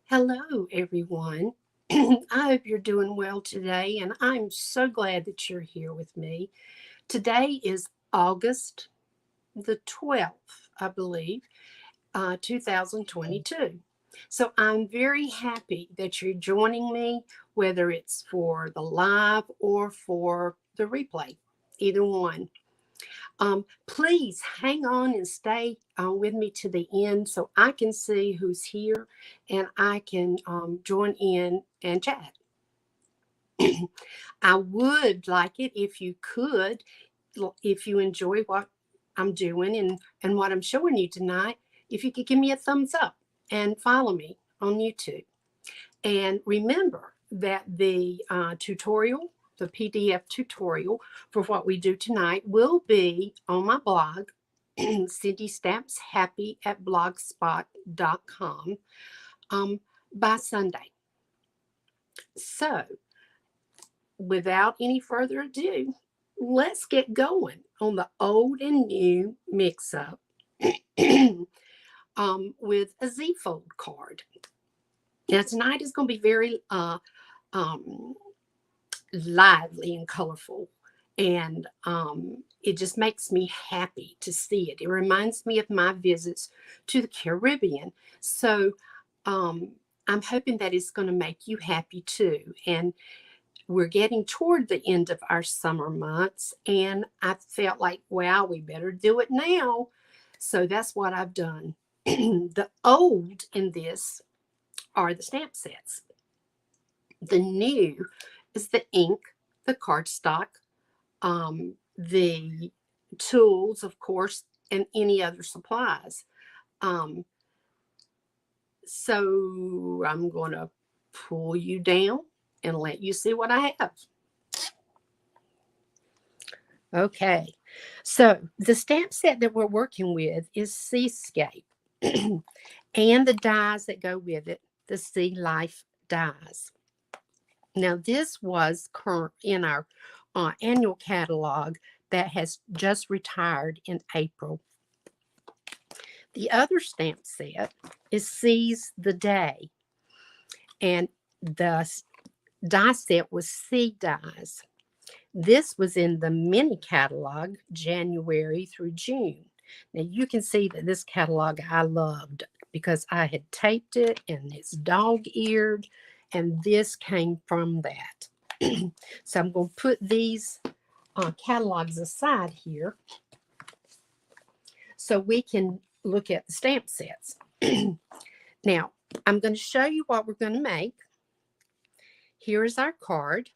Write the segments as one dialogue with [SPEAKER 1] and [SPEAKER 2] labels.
[SPEAKER 1] Hello, everyone. I hope you're doing well today, and I'm so glad that you're here with me. Today is August the 12th, I believe, 2022. So I'm very happy that you're joining me, whether it's for the live or for the replay, either one. Please hang on and stay with me to the end so I can see who's here and I can join in and chat. I would like it if you could, if you enjoy what I'm doing and what I'm showing you tonight, if you could give me a thumbs up and follow me on YouTube. And remember that the PDF tutorial for what we do tonight will be on my blog, Cindy Stamps Happy at blogspot.com, by Sunday. So, without any further ado, let's get going on the old and new mix up with a Z fold card. Now, tonight is going to be very um, lively and colorful. And it just makes me happy to see it. It reminds me of my visits to the Caribbean. So I'm hoping that it's going to make you happy too. And we're getting toward the end of our summer months. And I felt like, wow, we better do it now. So that's what I've done. The old in this are the stamp sets. The new is the ink, the cardstock, the tools, of course, and any other supplies. Um, so I'm going to pull you down and let you see what I have. Okay, so the stamp set that we're working with is Seascape and the dies that go with it, the Sea Life dies. Now, this was current in our annual catalog that has just retired in April. The other stamp set is Seize the Day, and the die set was Sea Dies. This was in the mini catalog, January through June. Now, you can see that this catalog I loved because I had taped it and it's dog-eared, and this came from that. So I'm going to put these catalogs aside here so we can look at the stamp sets. Now, I'm going to show you what we're going to make. Here is our card,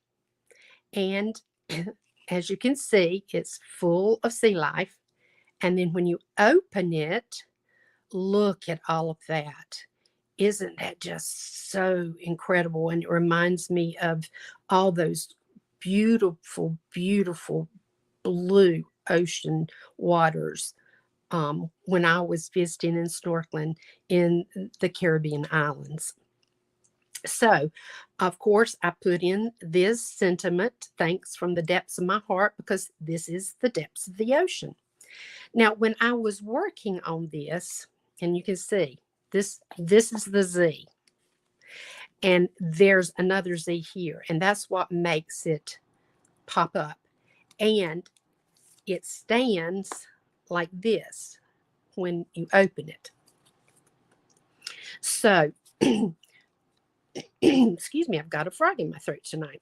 [SPEAKER 1] and as you can see, it's full of sea life. And then when you open it, look at all of that. Isn't that just so incredible? And it reminds me of all those beautiful, beautiful blue ocean waters when I was visiting and snorkeling in the Caribbean islands. So, of course, I put in this sentiment, thanks from the depths of my heart, because this is the depths of the ocean. Now, when I was working on this, and you can see this is the Z, and there's another Z here, and that's what makes it pop up. And it stands like this when you open it. So, excuse me, I've got a frog in my throat tonight.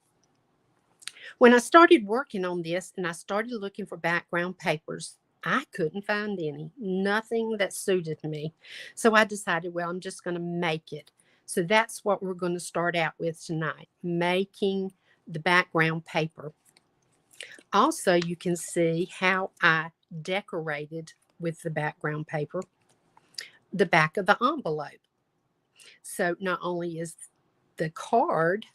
[SPEAKER 1] When I started working on this and I started looking for background papers, I couldn't find any, nothing that suited me. So I decided, well, I'm just going to make it. So that's what we're going to start out with tonight, making the background paper. Also, you can see how I decorated with the background paper, the back of the envelope. So not only is the card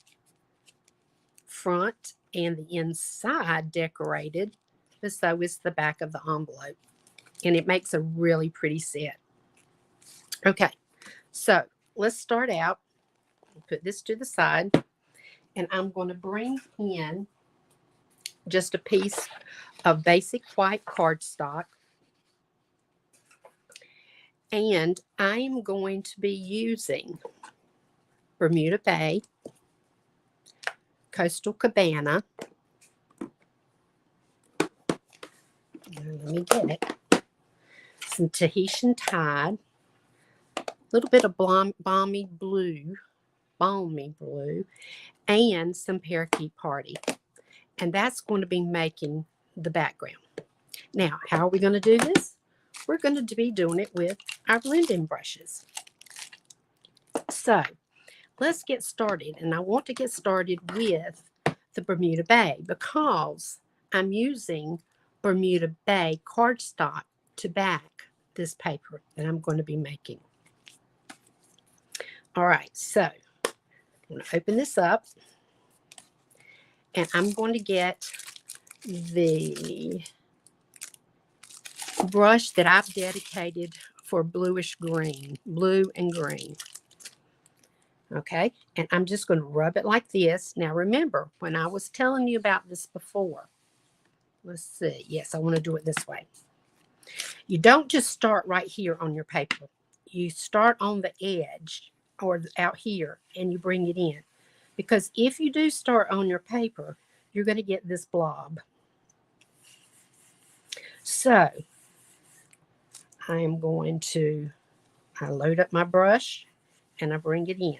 [SPEAKER 1] front and the inside decorated, but so is the back of the envelope. And it makes a really pretty set. Okay, so let's start out. Put this to the side, and I'm going to bring in just a piece of basic white cardstock. And I'm going to be using Bermuda Bay, Coastal Cabana. Let me get it. Some Tahitian Tide, a little bit of balmy blue, and some Parakeet Party. And that's going to be making the background. Now, how are we going to do this? We're going to be doing it with our blending brushes. So let's get started. And I want to get started with the Bermuda Bay because I'm using Bermuda Bay cardstock to back this paper that I'm going to be making. All right, so I'm going to open this up and I'm going to get the brush that I've dedicated for bluish green, blue and green. Okay, and I'm just going to rub it like this. Now remember, when I was telling you about this before, let's see, yes, I want to do it this way. You don't just start right here on your paper. You start on the edge or out here and you bring it in. Because if you do start on your paper, you're going to get this blob. So I am going to load up my brush and I bring it in.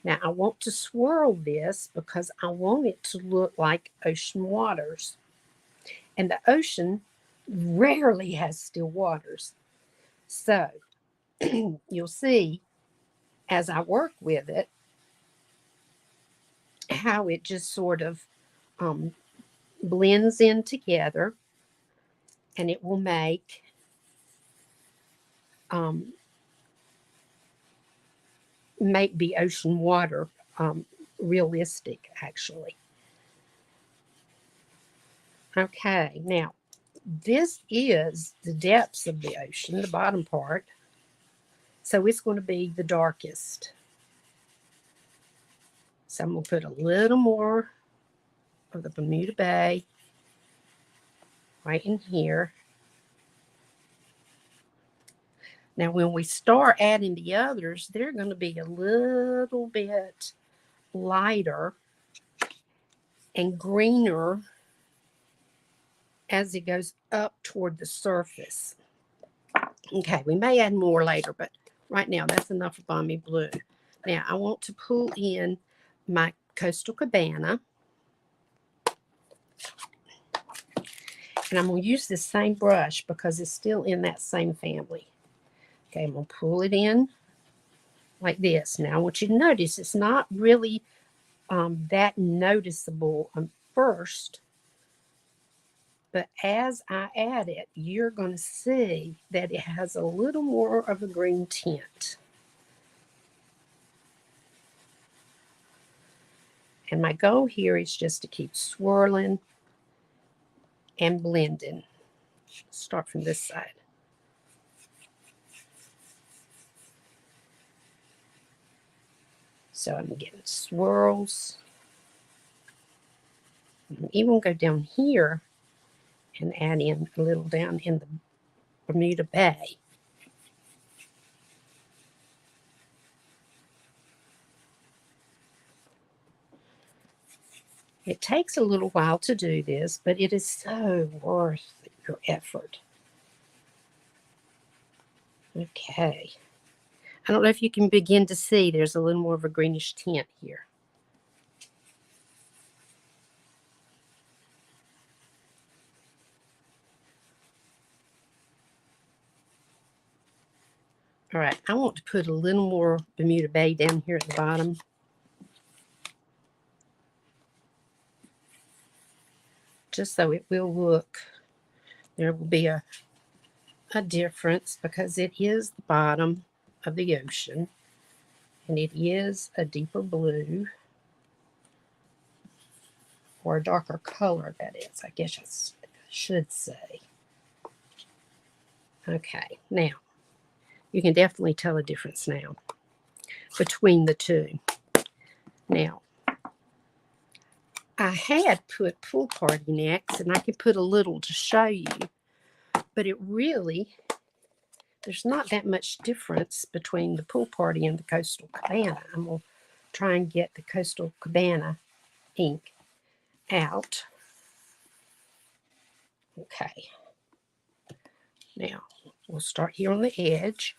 [SPEAKER 1] Now I want to swirl this because I want it to look like ocean waters. And the ocean rarely has still waters. So you'll see as I work with it how it just sort of blends in together, and it will make the ocean water realistic, actually. Okay, now this is the depths of the ocean, the bottom part. So it's going to be the darkest. So I'm going to put a little more of the Bermuda Bay right in here. Now, when we start adding the others, they're going to be a little bit lighter and greener as it goes up toward the surface. Okay, we may add more later, but right now that's enough of balmy blue. Now, I want to pull in my Coastal Cabana. And I'm going to use this same brush because it's still in that same family. Okay, I'm going to pull it in like this. Now, I want you to notice it's not really that noticeable first. But as I add it, you're going to see that it has a little more of a green tint. And my goal here is just to keep swirling and blending. Start from this side. So I'm getting swirls. I'm even go down here and add in a little down in the Bermuda Bay. It takes a little while to do this, but it is so worth your effort. Okay. I don't know if you can begin to see there's a little more of a greenish tint here. All right, I want to put a little more Bermuda Bay down here at the bottom. Just so it will look, there will be a difference because it is the bottom of the ocean and it is a deeper blue or a darker color, that is, I guess I should say. Okay, now you can definitely tell a difference now between the two. Now, I had put Pool Party next, and I can put a little to show you, but it really, there's not that much difference between the Pool Party and the Coastal Cabana. I'm going to try and get the Coastal Cabana ink out. Okay. Now, we'll start here on the edge.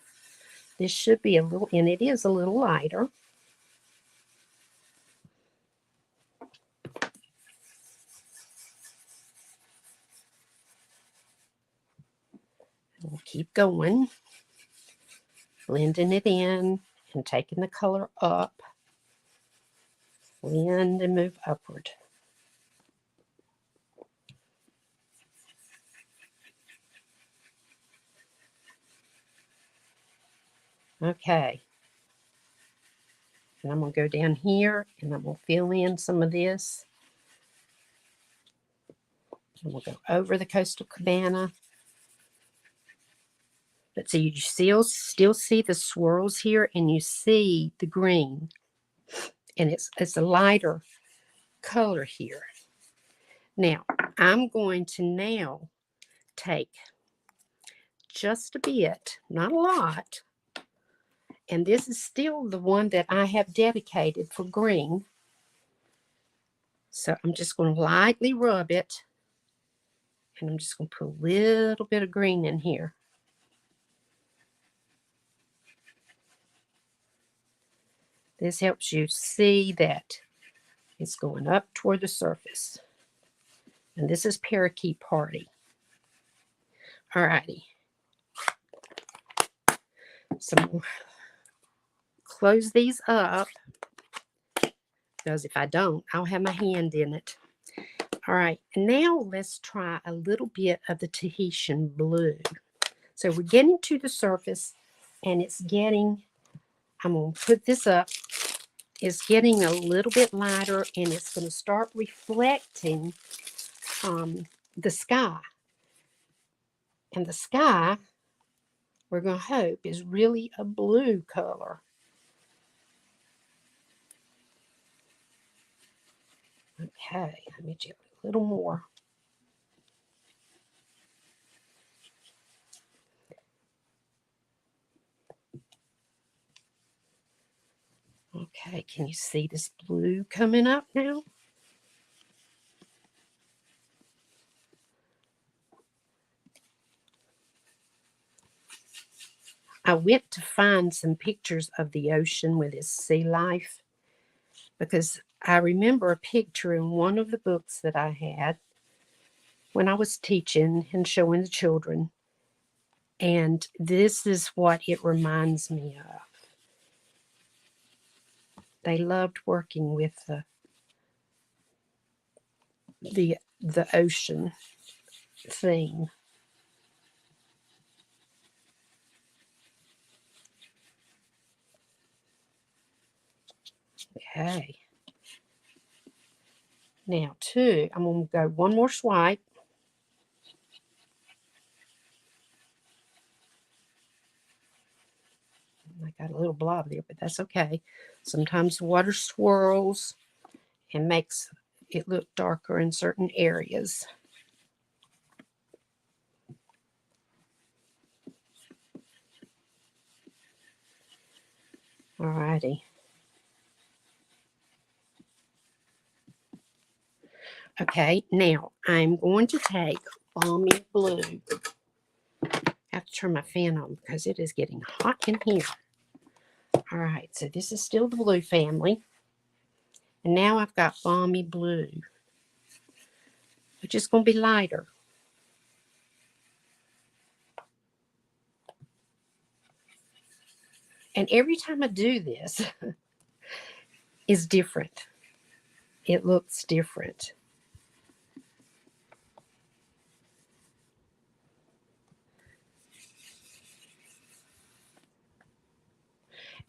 [SPEAKER 1] This should be a little, and it is a little lighter. We'll keep going, blending it in and taking the color up. Blend and move upward. Okay. And I'm going to go down here and I'm going to fill in some of this. And we'll go over the Coastal Cabana. But so you still see the swirls here, and you see the green. And it's a lighter color here. Now, I'm going to now take just a bit, not a lot, and this is still the one that I have dedicated for green. So I'm just going to lightly rub it, and I'm just going to put a little bit of green in here. This helps you see that it's going up toward the surface. And this is Parakeet Party. All righty. So I'm going to close these up, because if I don't, I'll have my hand in it. All right, and now let's try a little bit of the Tahitian blue. So we're getting to the surface, and it's getting, I'm going to put this up, it's getting a little bit lighter, and it's going to start reflecting the sky. And the sky, we're going to hope, is really a blue color. Okay, let me do a little more. Okay, can you see this blue coming up now? I went to find some pictures of the ocean with its sea life, because I remember a picture in one of the books that I had when I was teaching and showing the children. And this is what it reminds me of. They loved working with the ocean theme. Okay. Now, I'm going to go one more swipe. I got a little blob there, but that's okay. Sometimes water swirls and makes it look darker in certain areas. All righty. Okay, now I'm going to take Balmy Blue. I have to turn my fan on because it is getting hot in here. All right, so this is still the blue family. And now I've got Balmy Blue, which is going to be lighter. And every time I do this, is different. It looks different.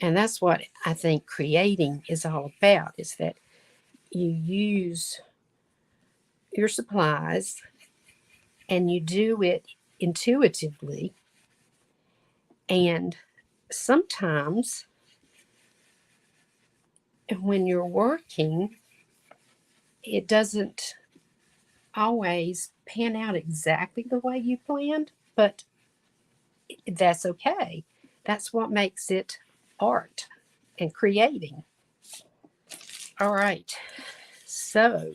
[SPEAKER 1] And that's what I think creating is all about, is that you use your supplies and you do it intuitively. And sometimes when you're working, it doesn't always pan out exactly the way you planned, but that's okay. That's what makes it art and creating. All right, so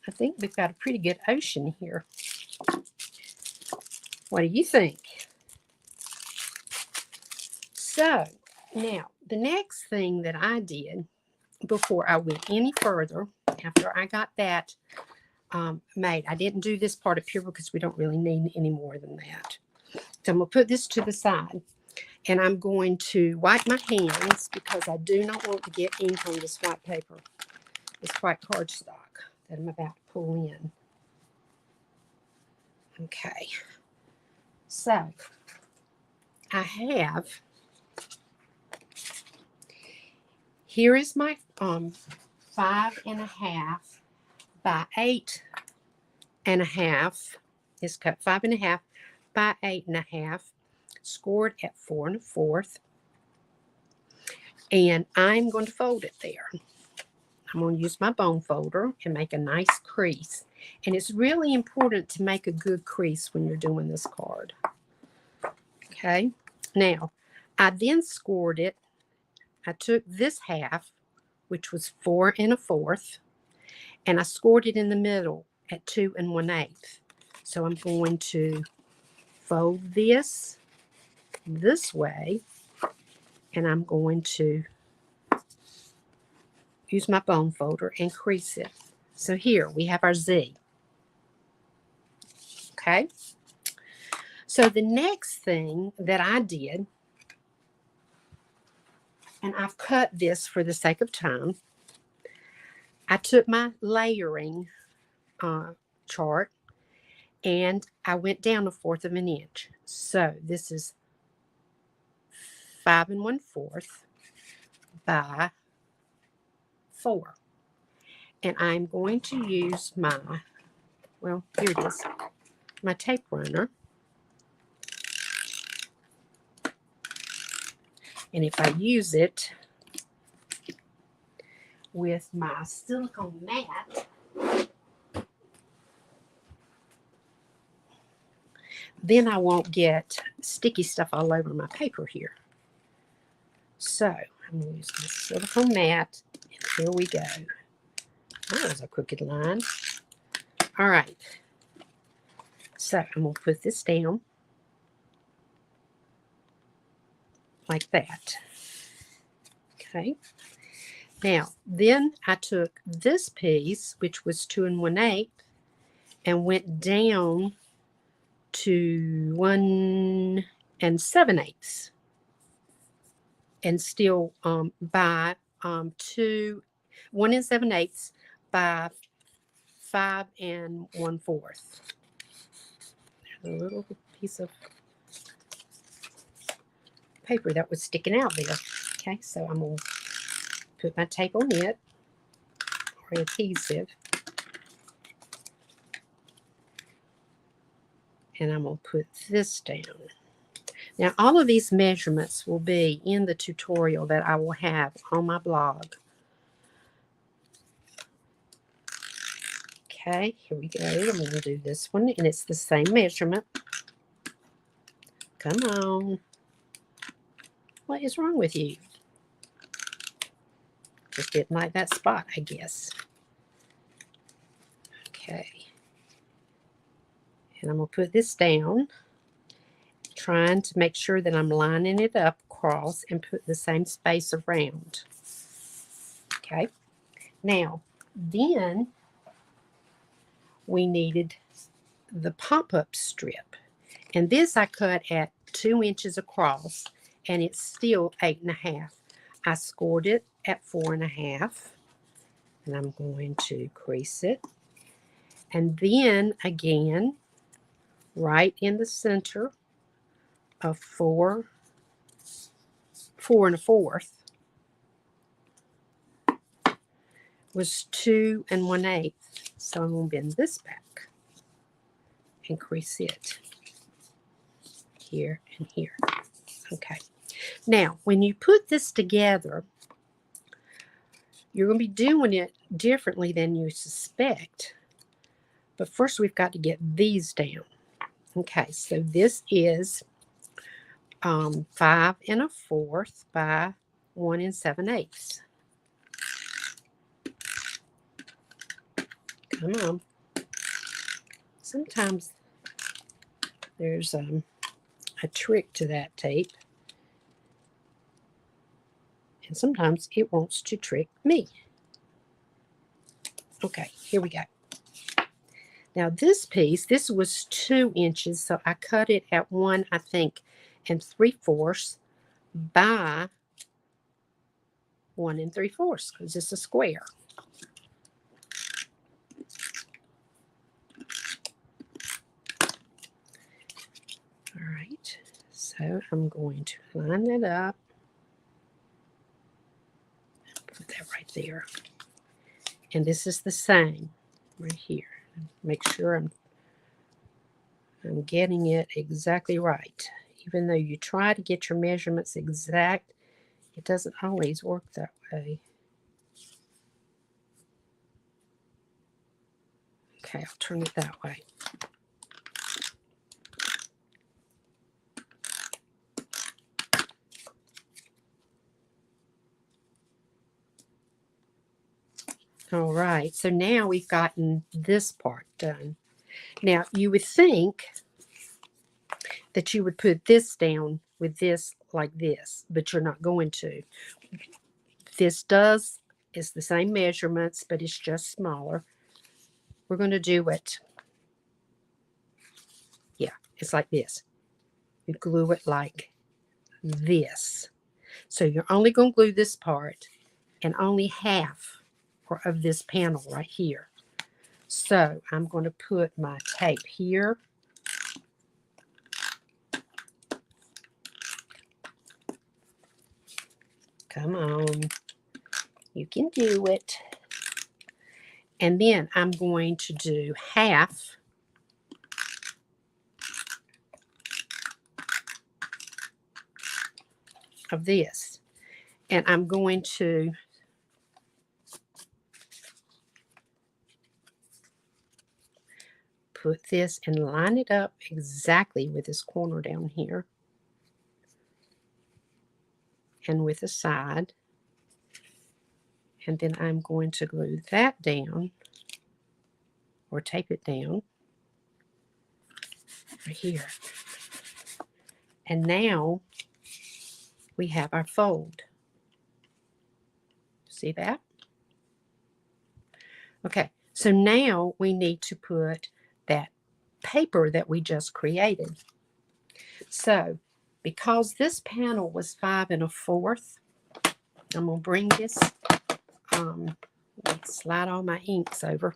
[SPEAKER 1] I think we've got a pretty good ocean here. What do you think? So now the next thing that I did before I went any further, after I got that made, I didn't do this part up here because we don't really need any more than that. So I'm going to put this to the side, and I'm going to wipe my hands because I do not want to get ink on this white paper. It's white cardstock that I'm about to pull in. Okay, so I have, here is my 5.5 by 8.5. It's cut 5.5 by 8.5, scored at 4 1/4. And I'm going to fold it there. I'm going to use my bone folder and make a nice crease. And it's really important to make a good crease when you're doing this card. Okay, now I then scored it. I took this half, which was 4 1/4, and I scored it in the middle at 2 1/8. So I'm going to fold this way, and I'm going to use my bone folder and crease it. So here we have our Z. Okay. So the next thing that I did, and I've cut this for the sake of time, I took my layering chart and I went down 1/4 of an inch. So this is 5 1/4 by 4. And I'm going to use my, well, here it is, my tape runner. And if I use it with my silicone mat, then I won't get sticky stuff all over my paper here. So I'm going to use my silicone mat, and here we go. That was a crooked line. All right. So I'm going to put this down like that. Okay. Now, then I took this piece, which was 2 1/8, and went down to 1 7/8, and still by 1 7/8 by 5 1/4. There's a little piece of paper that was sticking out there. Okay, so I'm going to put my tape on it, or adhesive, and I'm going to put this down. Now, all of these measurements will be in the tutorial that I will have on my blog. Okay, here we go. I'm going to do this one, and it's the same measurement. Come on. What is wrong with you? Just didn't like that spot, I guess. Okay. And I'm going to put this down, trying to make sure that I'm lining it up across and put the same space around. Okay. Now, then we needed the pop-up strip. And this I cut at 2 inches across, and it's still 8.5. I scored it at 4.5, and I'm going to crease it. And then again, right in the center of 4 1/4 was 2 1/8. So I'm going to bend this back and crease it here and here. Okay. Now, when you put this together, you're going to be doing it differently than you suspect. But first, we've got to get these down. Okay, so this is 5 1/4 by 1 7/8. Come on. Sometimes there's a trick to that tape. And sometimes it wants to trick me. Okay, here we go. Now this piece, this was 2 inches, so I cut it at 1, I think, and 3/4 by 1 3/4 because it's a square. All right, so I'm going to line that up. Put that right there. And this is the same right here. Make sure I'm getting it exactly right. Even though you try to get your measurements exact, it doesn't always work that way. Okay, I'll turn it that way. All right, so now we've gotten this part done. Now, you would think that you would put this down with this like this, but you're not going to. This is the same measurements, but it's just smaller. We're going to do it. Yeah, it's like this. You glue it like this. So you're only going to glue this part and only half of this panel right here. So I'm going to put my tape here. Come on. You can do it. And then I'm going to do half of this. And I'm going to put this and line it up exactly with this corner down here and with the side. And then I'm going to glue that down or tape it down right here. And now we have our fold. See that? Okay, so now we need to put that paper that we just created. So because this panel was 5 1/4, I'm going to bring this, slide all my inks over.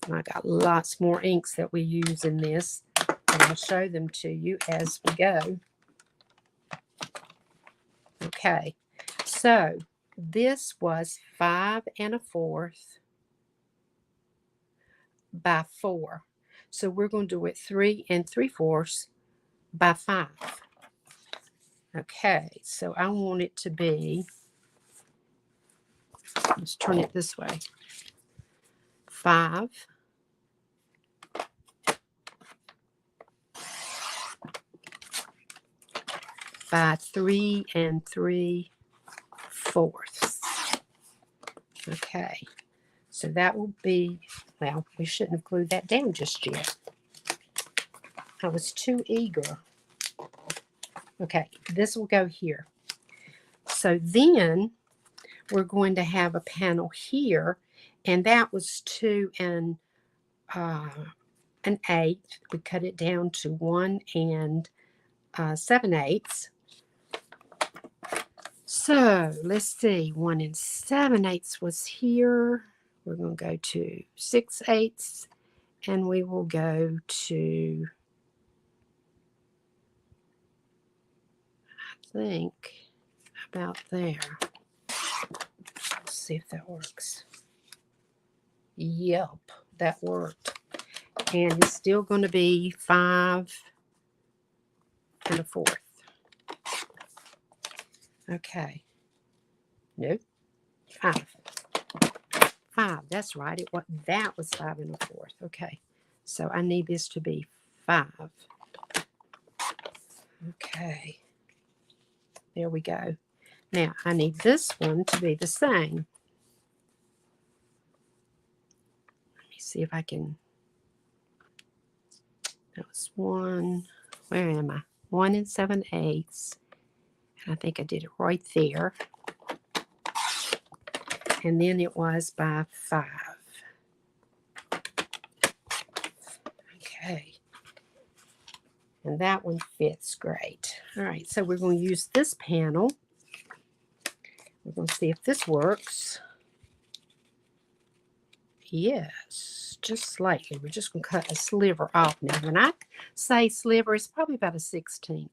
[SPEAKER 1] And I got lots more inks that we use in this, and I'll show them to you as we go. Okay, so this was 5 1/4 by 4. So we're going to do it 3 3/4 by 5. Okay, so I want it to be, let's turn it this way, 5 by 3 3/4. Okay, so that will be, well, we shouldn't have glued that down just yet. I was too eager. Okay, this will go here. So then we're going to have a panel here, and that was 2 1/8. We cut it down to 1 7/8. So let's see, 1 7/8 was here. We're going to go to 6/8, and we will go to, I think, about there. Let's see if that works. Yep, that worked. And it's still going to be 5 1/4. Okay. Nope. 5. 5. That's right. That was 5 1/4. Okay. So I need this to be 5. Okay. There we go. Now, I need this one to be the same. Let me see if I can. That was 1. Where am I? 1 7/8. And I think I did it right there. And then it was by 5. Okay. And that one fits great. All right, so we're going to use this panel. We're going to see if this works. Yes, just slightly. We're just going to cut a sliver off. Now, when I say sliver, it's probably about a 1/16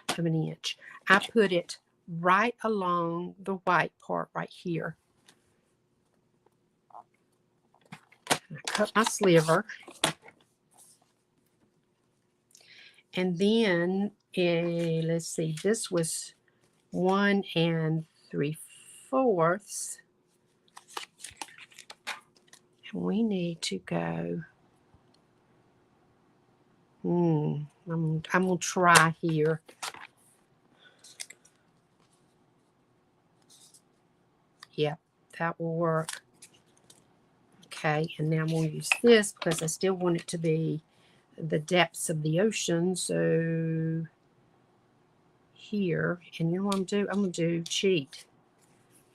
[SPEAKER 1] of an inch. I put it right along the white part right here. And I cut my sliver. And then, let's see, this was 1 3/4. And we need to go, I'm going to try here. Yep, that will work. Okay, and now I'm going to use this because I still want it to be the depths of the ocean. So here, and you know what I'm going to do? I'm going to do cheat.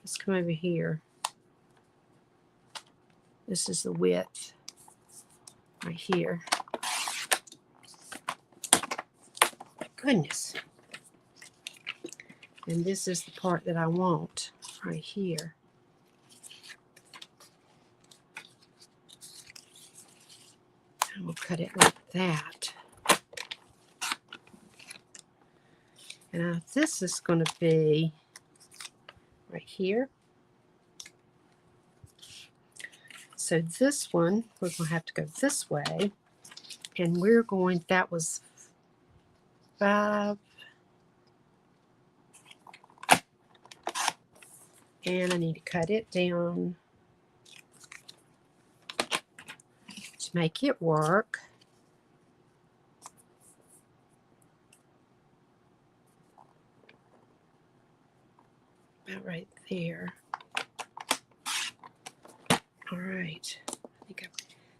[SPEAKER 1] Let's come over here. This is the width right here. My goodness. And this is the part that I want right here. And we'll cut it like that. And now this is going to be right here. So this one, we're going to have to go this way. And we're going, that was 5. And I need to cut it down to make it work. About right there. All right.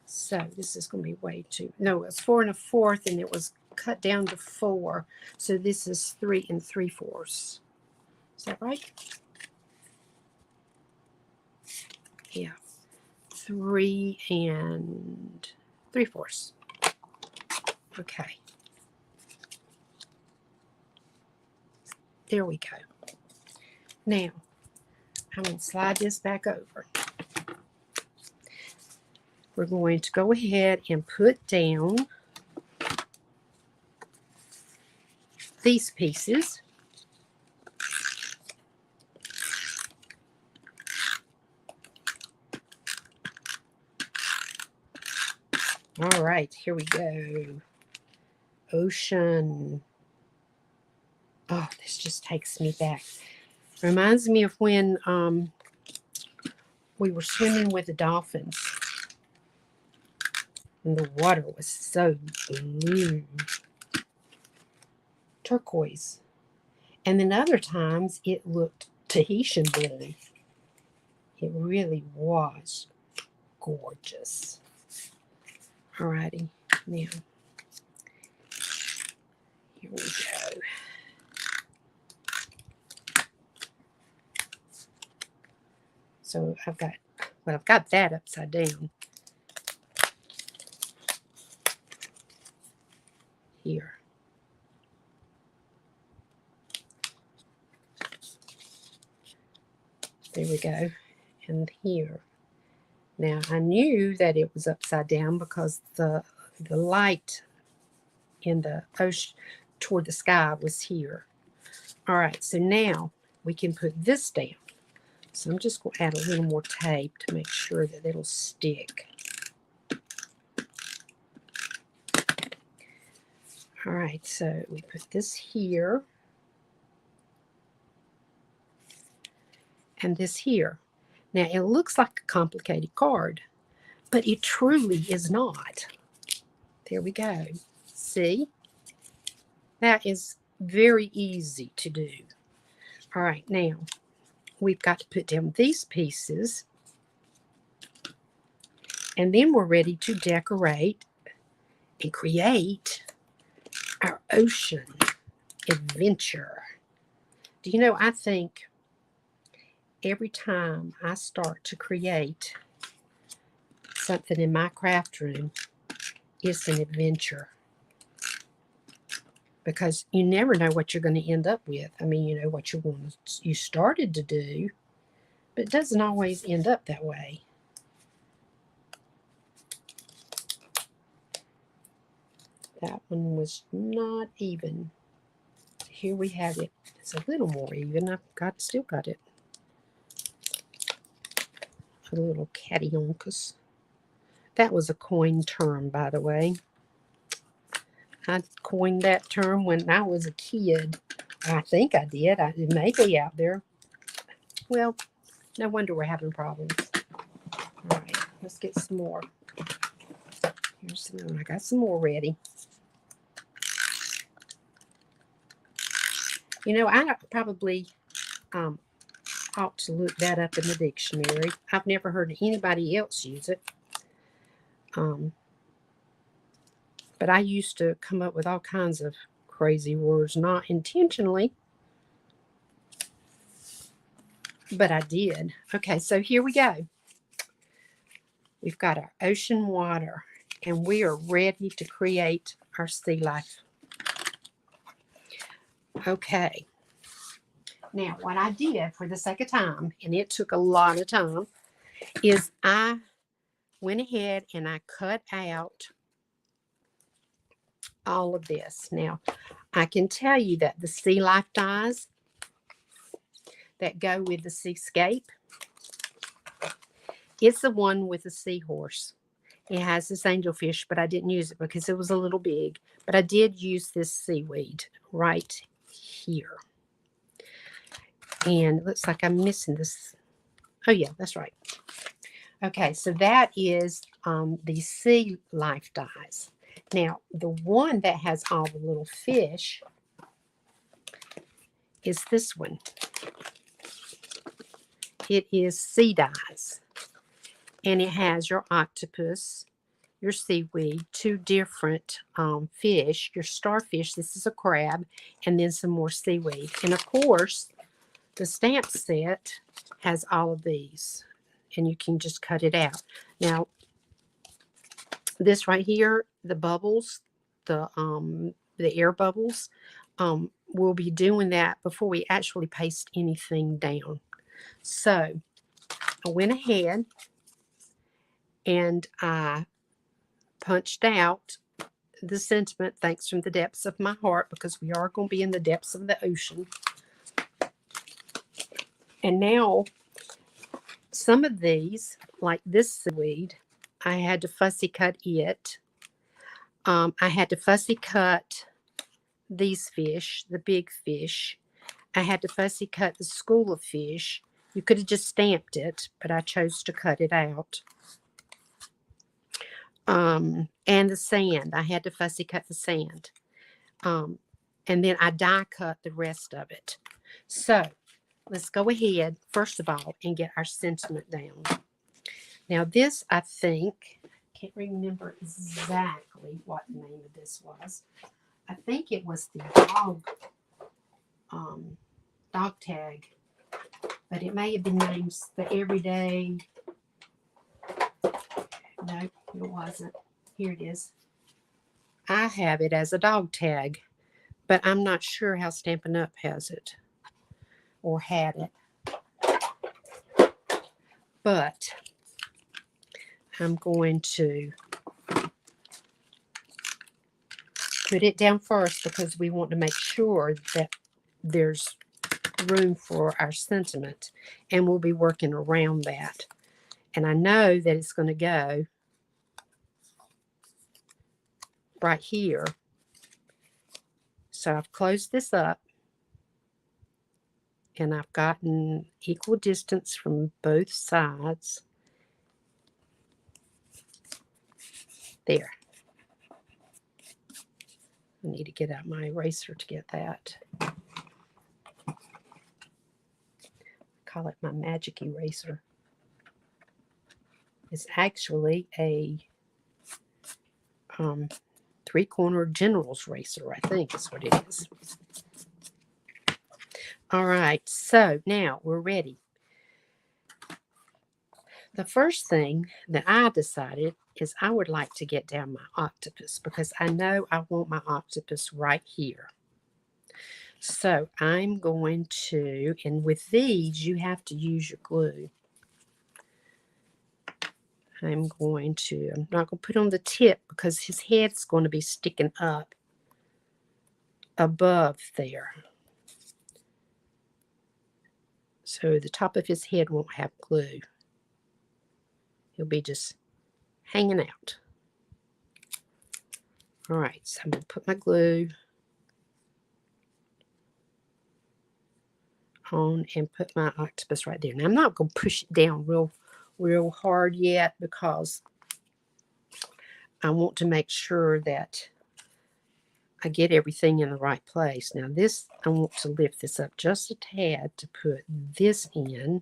[SPEAKER 1] So this is going to be way too, no, it's 4 1/4 and it was cut down to 4. So this is 3 3/4. Is that right? Yeah. 3 3/4. Okay. There we go. Now, I'm going to slide this back over. We're going to go ahead and put down these pieces. All right, here we go. Ocean. Oh, this just takes me back. Reminds me of when we were swimming with the dolphins. And the water was so blue. Turquoise. And then other times it looked Tahitian blue. It really was gorgeous. Alrighty, now here we go. So I've got that upside down here. There we go. And here. Now I knew that it was upside down because the light in the ocean toward the sky was here. All right, so now we can put this down. So I'm just going to add a little more tape to make sure that it'll stick. All right, so we put this here. And this here. Now, it looks like a complicated card, but it truly is not. There we go. See? That is very easy to do. All right, now we've got to put down these pieces, and then we're ready to decorate and create our ocean adventure. Do you know, I think every time I start to create something in my craft room, it's an adventure. Because you never know what you're going to end up with. I mean, you know what you started to do, but it doesn't always end up that way. That one was not even. Here we have it. It's a little more even. I've still got it. A little cattyonkus. That was a coined term, by the way. I coined that term when I was a kid. I think I did. It may be out there. Well, no wonder we're having problems. All right, let's get some more. Here's some more. I got some more ready. You know, I probably ought to look that up in the dictionary. I've never heard anybody else use it. But I used to come up with all kinds of crazy words, not intentionally, but I did. Okay, so here we go. We've got our ocean water, and we are ready to create our sea life. Okay. Now, what I did for the sake of time, and it took a lot of time, is I went ahead and I cut out all of this. Now, I can tell you that the sea life dies that go with the Seascape, it's the one with the seahorse. It has this angelfish, but I didn't use it because it was a little big. But I did use this seaweed right here. And it looks like I'm missing this. Oh, yeah, that's right. Okay, so that is the sea life dyes. Now, the one that has all the little fish is this one. It is sea dyes. And it has your octopus, your seaweed, two different fish, your starfish, this is a crab, and then some more seaweed. And of course, the stamp set has all of these, and you can just cut it out. Now, this right here, the bubbles, the air bubbles, we'll be doing that before we actually paste anything down. So I went ahead and I punched out the sentiment, thanks from the depths of my heart, because we are going to be in the depths of the ocean. And now, some of these, like this seaweed, I had to fussy cut it. I had to fussy cut these fish, the big fish. I had to fussy cut the school of fish. You could have just stamped it, but I chose to cut it out. And the sand, I had to fussy cut the sand. And then I die cut the rest of it. So let's go ahead, first of all, and get our sentiment down. Now this, I think, can't remember exactly what the name of this was. I think it was the dog tag, but it may have been named the everyday. No, it wasn't. Here it is. I have it as a dog tag, but I'm not sure how Stampin' Up! Has it or had it. But I'm going to put it down first because we want to make sure that there's room for our sentiment, and we'll be working around that. And I know that it's going to go right here. So I've closed this up, and I've gotten equal distance from both sides. There. I need to get out my eraser to get that. call it my magic eraser. It's actually a 3-corner general's eraser, I think is what it is. All right, so now we're ready. The first thing that I decided is I would like to get down my octopus because I know I want my octopus right here. So I'm going to, and with these, you have to use your glue. I'm not going to put on the tip because his head's going to be sticking up above there. So the top of his head won't have glue. He'll be just hanging out. All right, so I'm going to put my glue on and put my octopus right there. Now I'm not going to push it down real hard yet because I want to make sure that I get everything in the right place. Now this, I want to lift this up just a tad to put this in.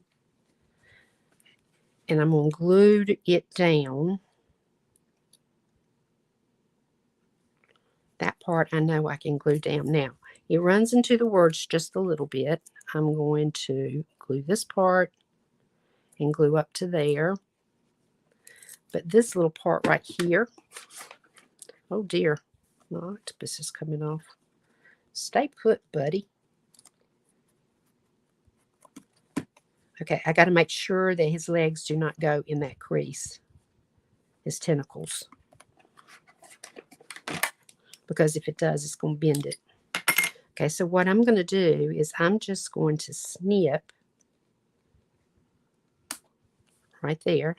[SPEAKER 1] And I'm going to glue it down. That part I know I can glue down. Now, it runs into the words just a little bit. I'm going to glue this part and glue up to there. But this little part right here, oh dear, my octopus is coming off. Stay put, buddy. Okay, I got to make sure that his legs do not go in that crease, his tentacles. Because if it does, it's going to bend it. Okay, so what I'm going to do is I'm just going to snip right there.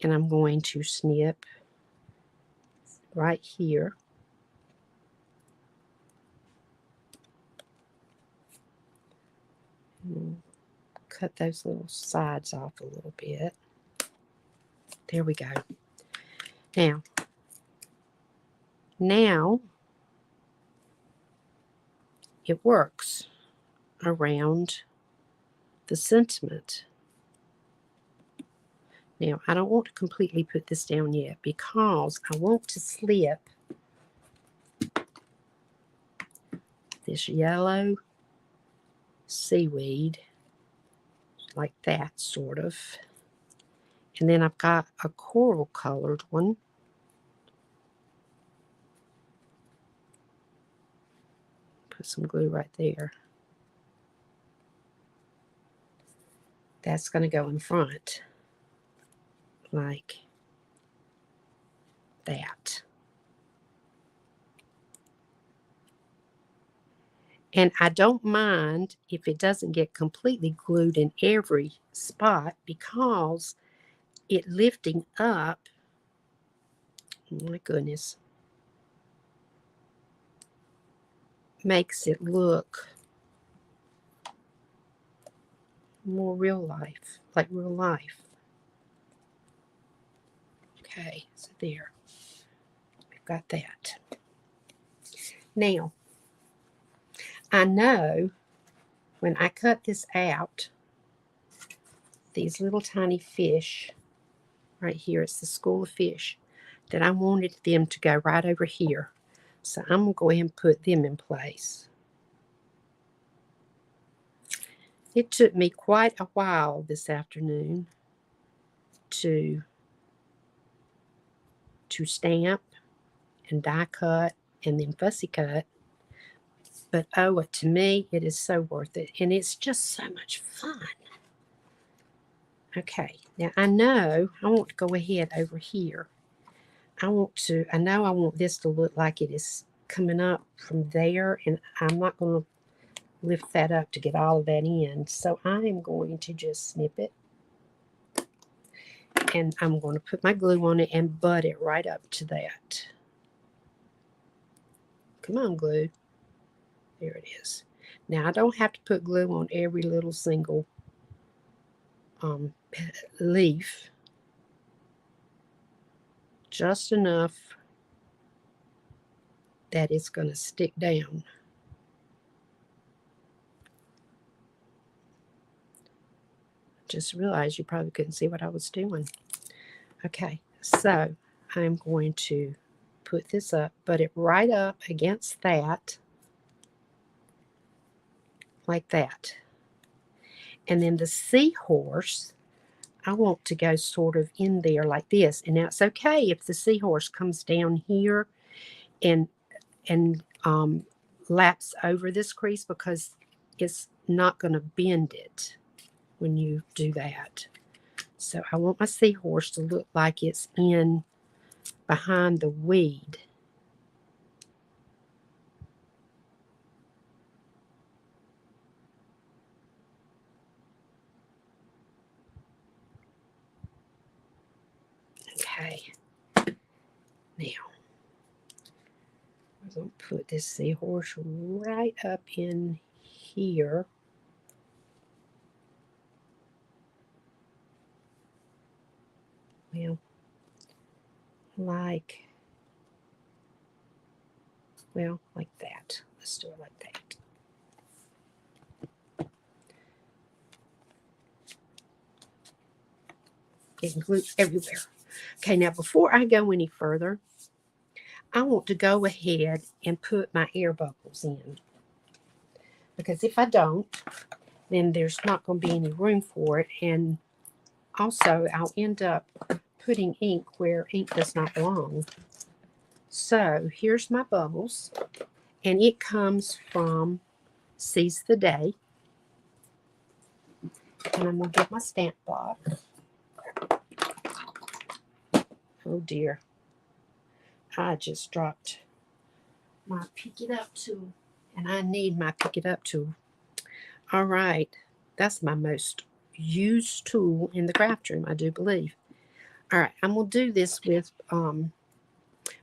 [SPEAKER 1] And I'm going to snip right here. And cut those little sides off a little bit. There we go. Now it works around the sentiment. Now, I don't want to completely put this down yet because I want to slip this yellow seaweed like that, sort of. And then I've got a coral colored one. Put some glue right there. That's going to go in front like that. And I don't mind if it doesn't get completely glued in every spot because it lifting up, oh my goodness, makes it look more real life, like real life. Okay, so there, we've got that. Now, I know when I cut this out, these little tiny fish, right here, it's the school of fish, that I wanted them to go right over here. So I'm going to go ahead and put them in place. It took me quite a while this afternoon to stamp and die cut and then fussy cut. But oh, to me, it is so worth it. And it's just so much fun. Okay, now I know I want to go ahead over here. I know I want this to look like it is coming up from there. And I'm not going to lift that up to get all of that in. So I am going to just snip it. And I'm going to put my glue on it and butt it right up to that. Come on, glue. There it is. Now, I don't have to put glue on every little single leaf. Just enough that it's going to stick down. just realized you probably couldn't see what I was doing. Okay, so I'm going to put this up, put it right up against that, like that. And then the seahorse, I want to go sort of in there like this. And now it's okay if the seahorse comes down here and laps over this crease, because it's not going to bend it when you do that. So I want my seahorse to look like it's in behind the weed. Okay. Now, I'm going to put this seahorse right up in here. Well, like that. Let's do it like that. Getting glue everywhere. Okay, now before I go any further, I want to go ahead and put my air bubbles in. Because if I don't, then there's not going to be any room for it. And also, I'll end up putting ink where ink does not belong. So here's my bubbles. And it comes from Seize the Day. And I'm going to get my stamp block. Oh dear. I just dropped my pick it up tool. And I need my pick it up tool. All right. That's my most used tool in the craft room, I do believe. All right. I'm going to do this with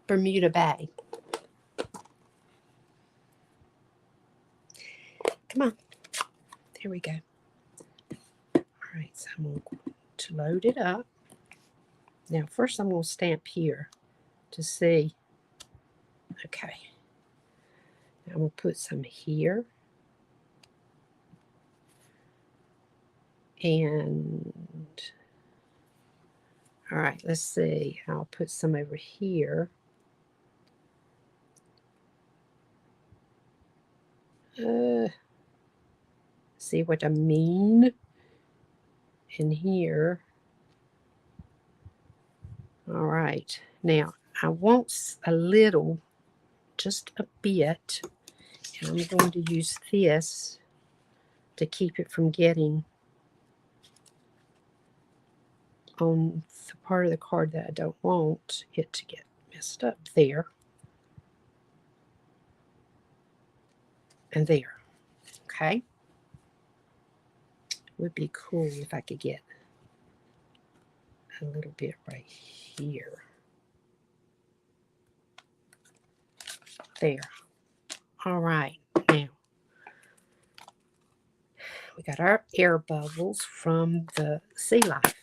[SPEAKER 1] Bermuda Bay. Come on. There we go. All right. So I'm going to load it up. Now, first I'm going to stamp here to see. Okay. Now I'm going to put some here. And, all right, let's see. I'll put some over here. See what I mean? In here. All right. Now, I want a little, just a bit, and I'm going to use this to keep it from getting on the part of the card that I don't want it to get messed up. There. And there. Okay. Would be cool if I could get a little bit right here. There. All right. Now, we got our air bubbles from the sea life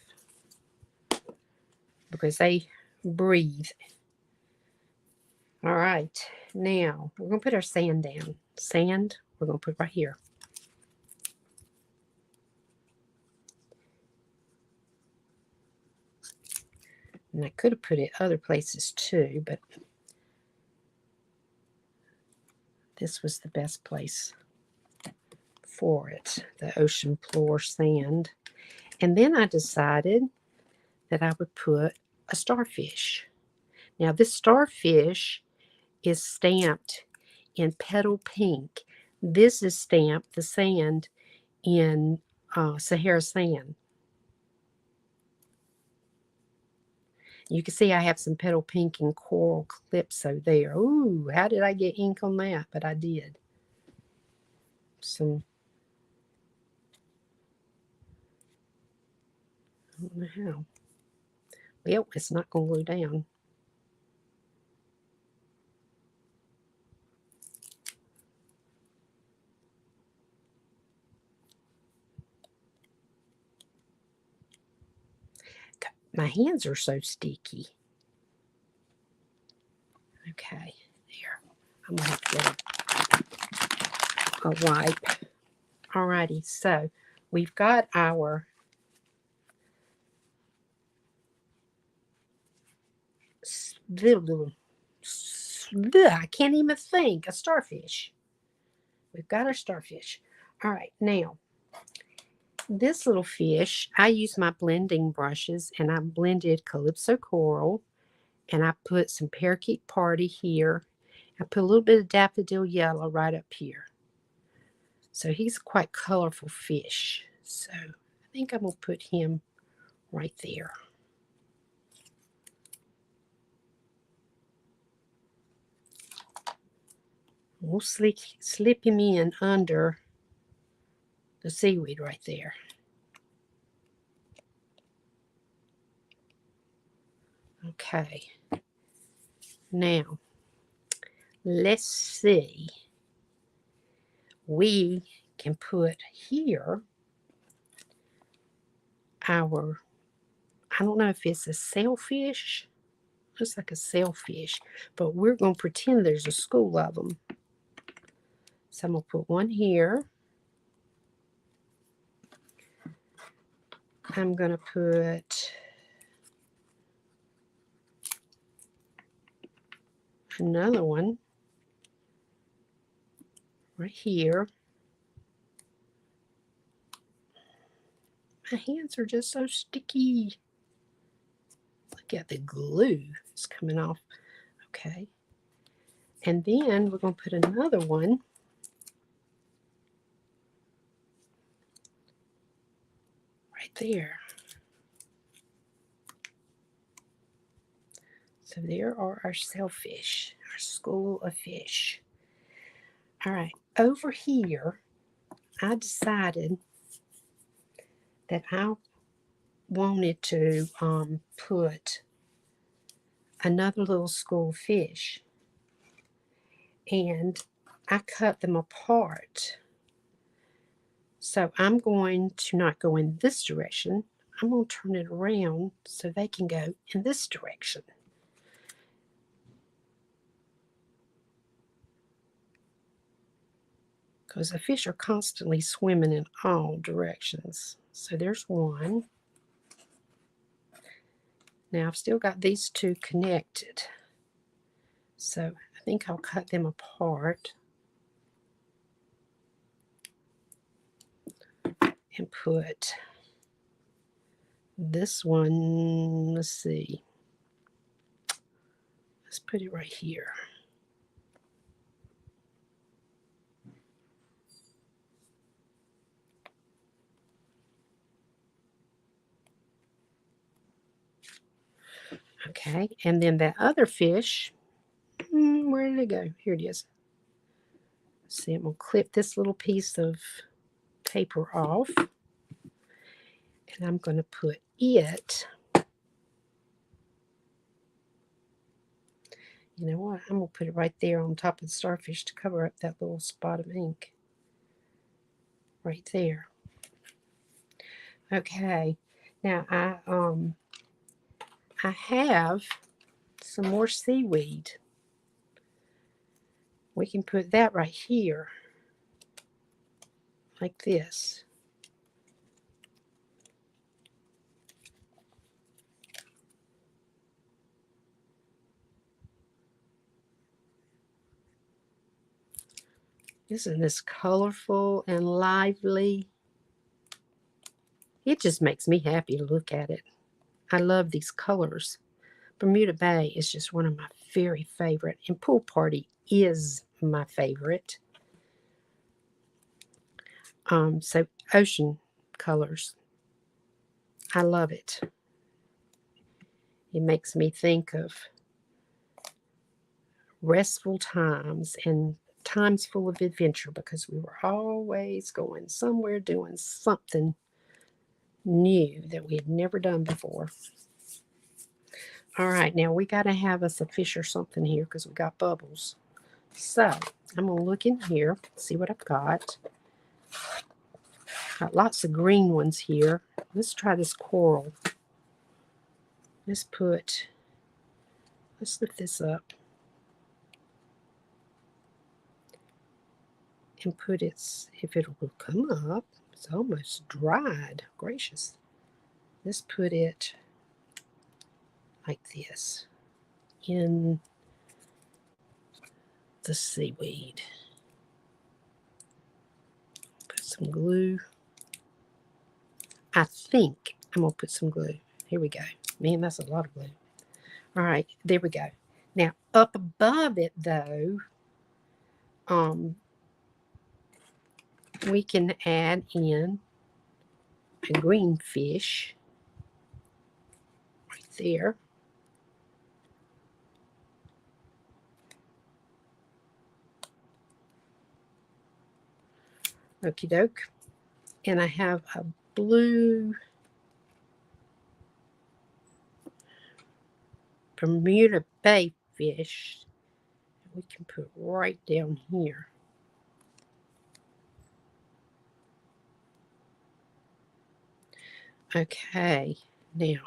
[SPEAKER 1] because they breathe. All right. Now, we're going to put our sand down. Sand, we're going to put right here. And I could have put it other places too, but this was the best place for it, the ocean floor sand. And then I decided that I would put a starfish. Now, this starfish is stamped in petal pink. This is stamped, the sand, in Sahara sand. You can see I have some petal pink and coral calypso there. Ooh, how did I get ink on that? But I did. Some, I don't know how. Well, it's not going to glue down. My hands are so sticky. Okay, there. I'm going to have to get a wipe. Alrighty, so we've got our I can't even think. A starfish. We've got our starfish. All right, now this little fish, I use my blending brushes and I blended Calypso Coral and I put some Parakeet Party here. I put a little bit of Daffodil Yellow right up here. So he's a quite colorful fish. So I think I'm going to put him right there. We'll slip him in under the seaweed right there. Okay. Now, let's see. We can put here our, I don't know if it's a sailfish. Looks like a sailfish, but we're going to pretend there's a school of them. So I'm going to put one here. I'm going to put another one right here. My hands are just so sticky. Look at the glue. It's coming off. Okay. And then we're going to put another one right there. So there are our sailfish, our school of fish. All right. Over here, I decided that I wanted to put another little school fish, and I cut them apart. So I'm going to not go in this direction. I'm going to turn it around so they can go in this direction. Because the fish are constantly swimming in all directions. So there's one. Now I've still got these two connected. So I think I'll cut them apart and put this one, let's see. Let's put it right here. Okay, and then that other fish, where did it go? Here it is. See, I'm going to clip this little piece of paper off, and I'm going to put it, you know what, I'm going to put it right there on top of the starfish to cover up that little spot of ink. Right there. Okay, now I have some more seaweed. We can put that right here, like this. Isn't this colorful and lively? It just makes me happy to look at it. I love these colors. Bermuda Bay is just one of my very favorite, and Pool Party is my favorite. So ocean colors, I love it. It makes me think of restful times and times full of adventure because we were always going somewhere doing something new that we had never done before. All right, now we got to have us a fish or something here because we got bubbles. So I'm going to look in here, see what I've got. Got lots of green ones here. Let's try this coral. Let's lift this up and put it, if it will come up. It's almost dried. Gracious. Let's put it like this. in the seaweed. Put some glue. I think I'm going to put some glue. Here we go. Man, that's a lot of glue. All right, there we go. Now, up above it, though, we can add in a green fish right there. Okie doke. And I have a blue Bermuda Bay fish we can put right down here. Okay, now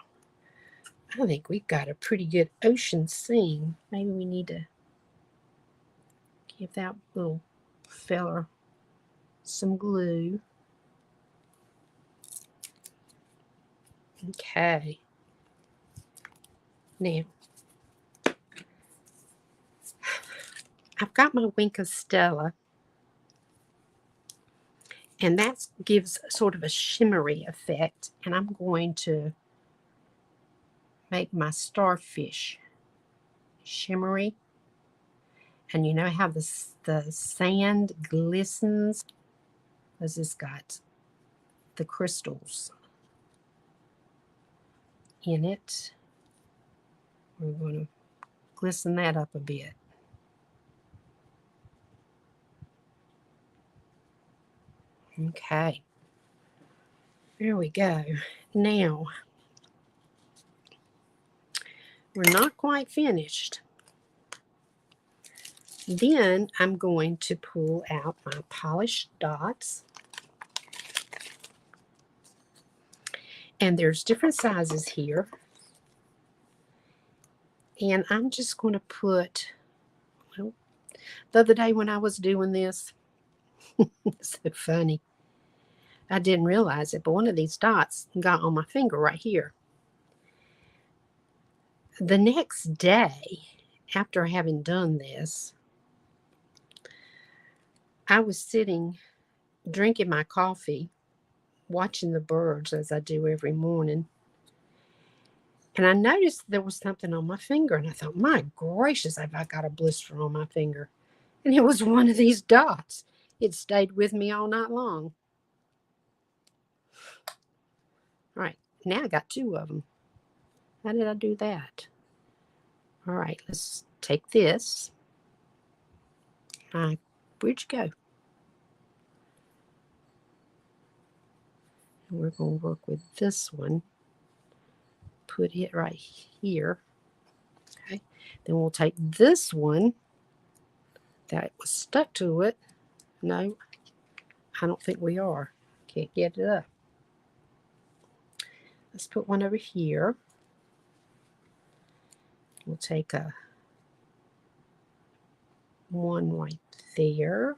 [SPEAKER 1] I think we've got a pretty good ocean scene. Maybe we need to give that little feller some glue. Okay. Now, I've got my Wink of Stella, and that gives sort of a shimmery effect, and I'm going to make my starfish shimmery. And you know how the sand glistens? Because it's got the crystals in it. We're going to glisten that up a bit. Okay. There we go. Now, we're not quite finished. Then I'm going to pull out my polished dots. And there's different sizes here. And I'm just going to put, well, the other day when I was doing this, it's so funny. I didn't realize it, but one of these dots got on my finger right here. The next day, after having done this, I was sitting, drinking my coffee, watching the birds as I do every morning. And I noticed there was something on my finger, and I thought, my gracious, have I got a blister on my finger? And it was one of these dots. It stayed with me all night long. All right, now I got two of them. How did I do that? All right, let's take this. Where'd you go? And we're going to work with this one. Put it right here. Okay, then we'll take this one that was stuck to it. No, I don't think we are. Can't get it up. Let's put one over here. We'll take one right there.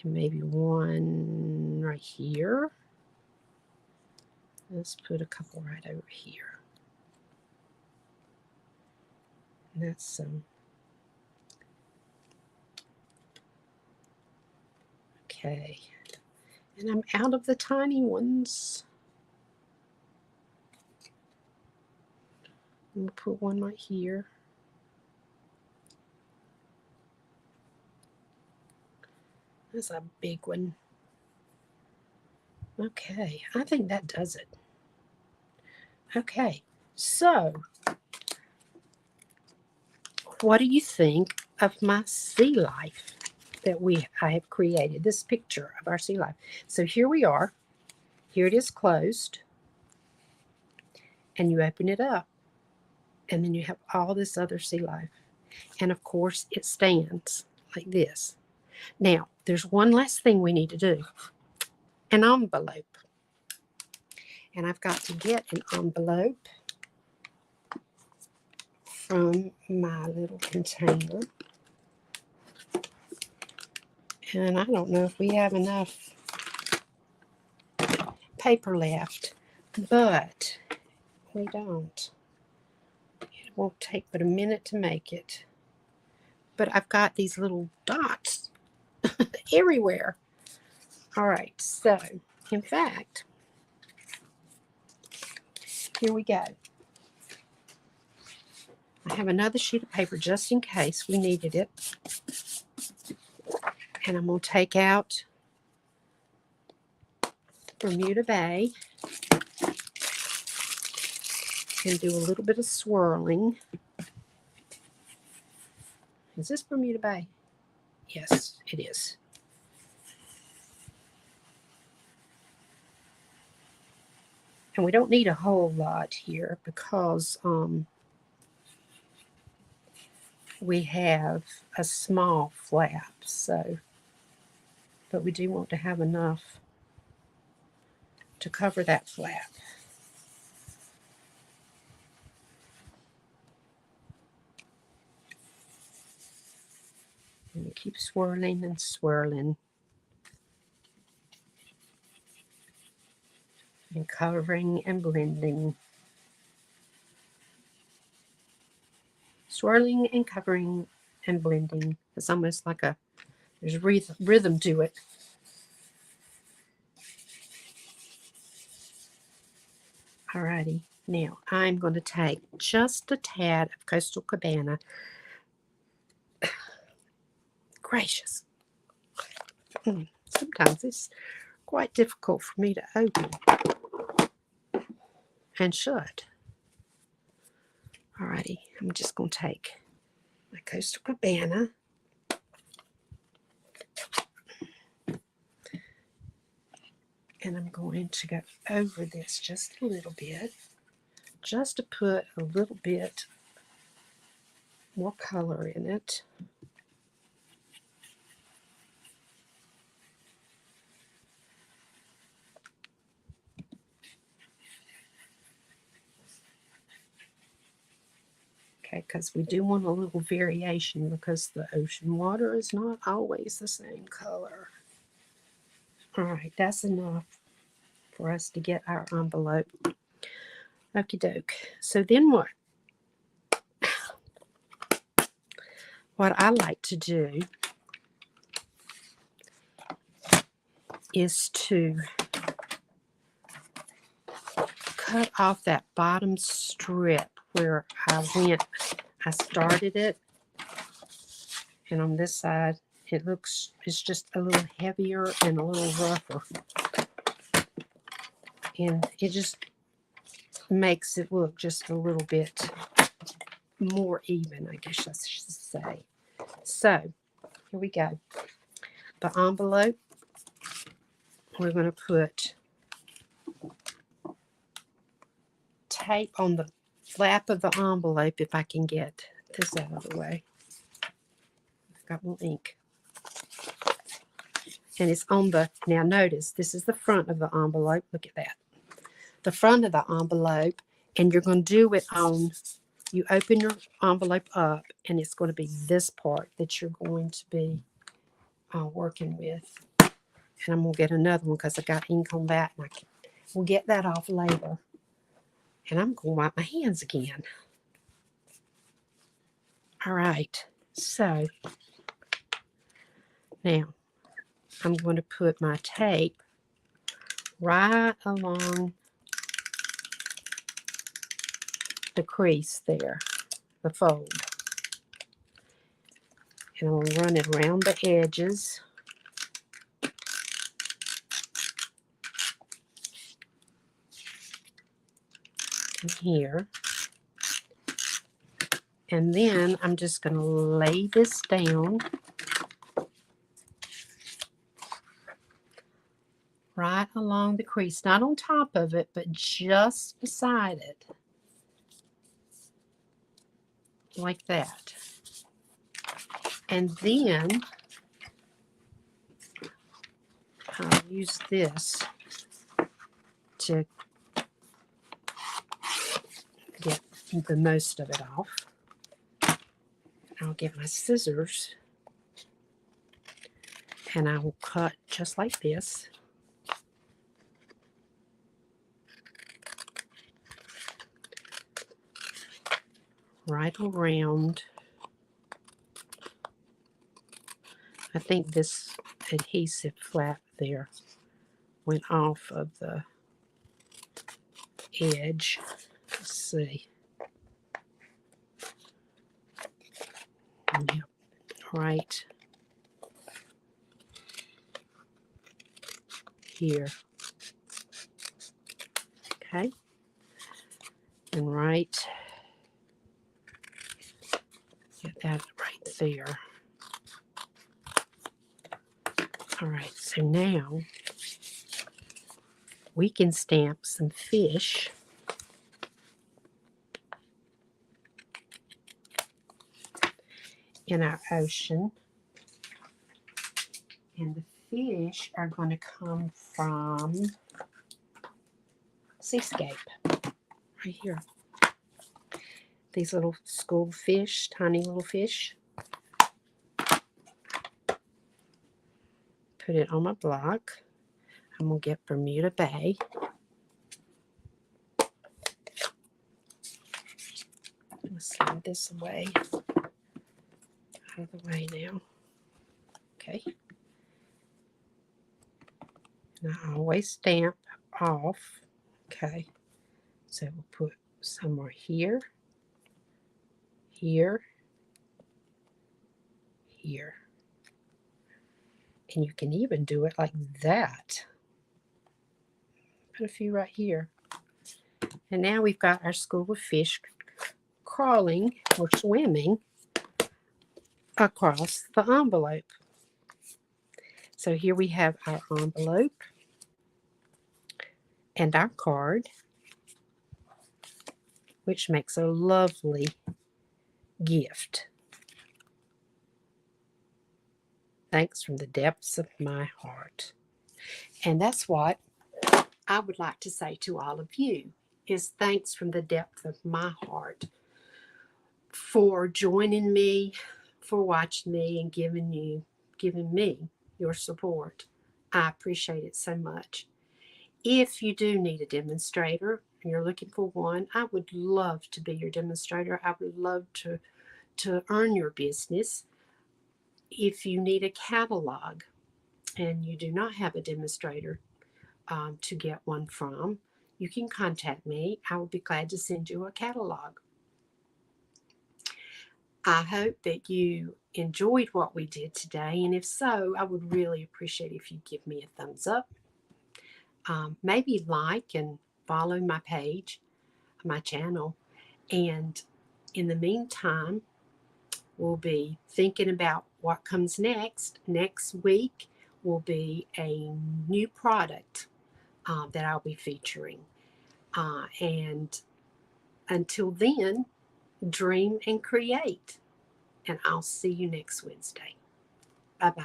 [SPEAKER 1] And maybe one right here. Let's put a couple right over here. And that's some. Okay. And I'm out of the tiny ones. I'm going to put one right here. That's a big one. Okay, I think that does it. Okay, so what do you think of my sea life that I have created? This picture of our sea life. So here we are. Here it is closed. And you open it up. And then you have all this other sea life. And of course, it stands like this. Now, there's one last thing we need to do. An envelope. And I've got to get an envelope from my little container. And I don't know if we have enough paper left, but we don't. It won't take but a minute to make it. But I've got these little dots everywhere. All right, so in fact, here we go. I have another sheet of paper just in case we needed it. And I'm going to take out Bermuda Bay and do a little bit of swirling. Is this Bermuda Bay? Yes, it is. And we don't need a whole lot here because we have a small flap. So, but we do want to have enough to cover that flap. And we keep swirling and swirling. And covering and blending. Swirling and covering and blending. It's almost like there's rhythm to it. Alrighty, now I'm going to take just a tad of Coastal Cabana. Gracious. Sometimes it's quite difficult for me to open and shut. Alrighty, I'm just going to take my Coastal Cabana and I'm going to go over this just a little bit, just to put a little bit more color in it. Okay, because we do want a little variation because the ocean water is not always the same color. All right, that's enough for us to get our envelope. Okie doke. So then what? What I like to do is to cut off that bottom strip where I started it. And on this side, it's just a little heavier and a little rougher. And it just makes it look just a little bit more even, I guess I should say. So, here we go. The envelope, we're going to put tape on the flap of the envelope if I can get this out of the way. I've got more ink. And it's on now notice, this is the front of the envelope. Look at that. The front of the envelope, and you're going to do it on, you open your envelope up, and it's going to be this part that you're going to be working with. And I'm going to get another one because I got ink on that, and we'll get that off later. And I'm going to wipe my hands again. All right, so now I'm going to put my tape right along the crease there, the fold. And I'm going to run it around the edges. Here. And then I'm just going to lay this down right along the crease, not on top of it, but just beside it, like that. And then I'll use this to get the most of it off. I'll get my scissors and I will cut just like this. right around. I think this adhesive flap there went off of the edge. Let's see. Yep, right here. Okay. And right, get that right there. All right, so now we can stamp some fish. In our ocean. And the fish are going to come from Seascape, right here. These little school fish, tiny little fish. Put it on my block. I'm going to get Bermuda Bay. Let's slide this away. Out of the way now. Okay. And I always stamp off. Okay. So we'll put somewhere here, here, here. And you can even do it like that. Put a few right here. And now we've got our school of fish crawling or swimming across the envelope. So here we have our envelope and our card, which makes a lovely gift. Thanks from the depths of my heart. And that's what I would like to say to all of you, is thanks from the depth of my heart for joining me, for watching me, and giving me your support. I appreciate it so much. If you do need a demonstrator and you're looking for one, I would love to be your demonstrator. I would love to earn your business. If you need a catalog and you do not have a demonstrator to get one from, you can contact me. I will be glad to send you a catalog. I hope that you enjoyed what we did today, and if so, I would really appreciate if you give me a thumbs up. Maybe like and follow my page, my channel, and in the meantime, we'll be thinking about what comes next. Next week will be a new product that I'll be featuring. And until then, dream and create. And I'll see you next Wednesday. Bye-bye.